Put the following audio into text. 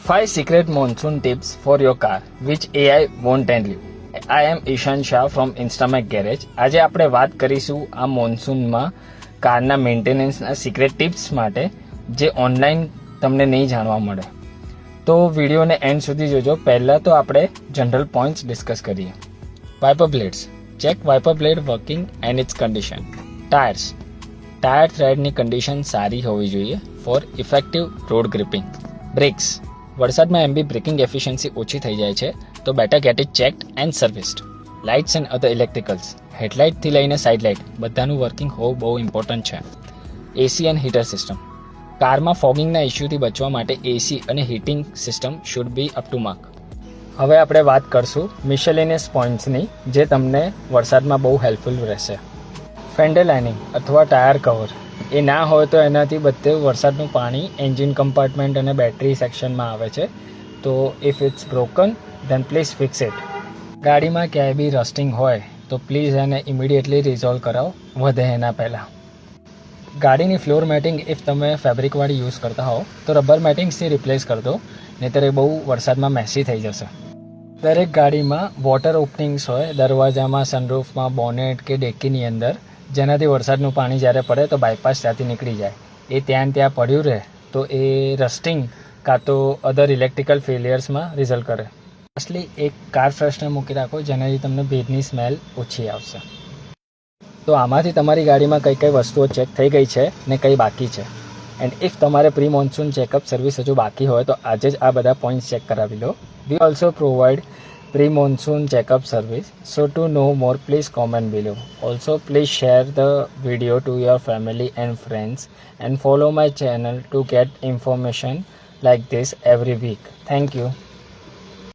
5 secret monsoon tips for your car which AI won't tell you. I am Ishan Shah from Instamech garage. આજે આપણે વાત કરીશું આ મોન્સૂનમાં કારના મેન્ટેનન્સના સિક્રેટ ટિપ્સ માટે જે ઓનલાઈન તમને નહીં જાણવા મળે. તો વિડીયોને એન્ડ સુધી જોજો. પહેલાં તો આપણે જનરલ પોઈન્ટ્સ ડિસ્કસ કરીએ. Wiper blades. Check wiper blade working and its condition. Tyres. Tyre થ્રેડની કન્ડિશન સારી હોવી જોઈએ for effective road gripping. Brakes. વરસાદમાં એમ બી બ્રેકિંગ એફિશિયન્સી ઓછી થઈ જાય છે, તો better get it checked and serviced. Lights and other electricals. હેડલાઇટથી લઈને સાઇડ લાઇટ બધાનું વર્કિંગ હોવું બહુ ઇમ્પોર્ટન્ટ છે. AC and heater system. કારમાં ફોગિંગના ઇસ્યુથી બચવા માટે એસી અને heating system should be up to mark. હવે આપણે વાત કરશું મિસેલેનિયસ પોઈન્ટ્સની જે તમને વરસાદમાં બહુ હેલ્પફુલ રહેશે. ફેન્ડર લાઇનિંગ અથવા ટાયર કવર એ ના હોય તો એનાથી બધે વરસાદનું પાણી એન્જિન કમ્પાર્ટમેન્ટ અને બેટરી સેક્શનમાં આવે છે. તો if it's broken then please fix it. ગાડીમાં ક્યાંય બી રસ્ટિંગ હોય તો પ્લીઝ એને ઇમિડિયેટલી રિઝોલ્વ કરાવો વધે એના પહેલાં. ગાડીની ફ્લોર મેટિંગ ઇફ તમે ફેબ્રિકવાળી યુઝ કરતા હો તો રબર મેટિંગ્સથી રિપ્લેસ કરી દો, નહીંતર એ બહુ વરસાદમાં મેસી થઈ જશે. દરેક ગાડીમાં વોટર ઓપનિંગ્સ હોય દરવાજામાં, સનરૂફમાં, બોનેટ કે ડેકીની અંદર, જેનાથી વરસાદનું પાણી જ્યારે પડે તો બાયપાસ ત્યાંથી નીકળી જાય. એ ત્યાં પડ્યું રહે તો એ રસ્ટિંગ કાં તો અધર ઇલેક્ટ્રિકલ ફેલિયર્સમાં રિઝલ્ટ કરે. લાસ્ટલી એક કાર ફ્રેશનર મૂકી રાખો જેનાથી તમને ભેજની સ્મેલ ઓછી આવશે. તો આમાંથી તમારી ગાડીમાં કઈ કઈ વસ્તુઓ ચેક થઈ ગઈ છે ને કઈ બાકી છે. એન્ડ ઇફ તમારે પ્રી મોન્સૂન ચેકઅપ સર્વિસ હજુ બાકી હોય તો આજે જ આ બધા પોઈન્ટ્સ ચેક કરાવી લો. We also provide pre-monsoon checkup service. So to know more, please comment below. Also, please share the video to your family and friends and follow my channel to get information like this every week. Thank you.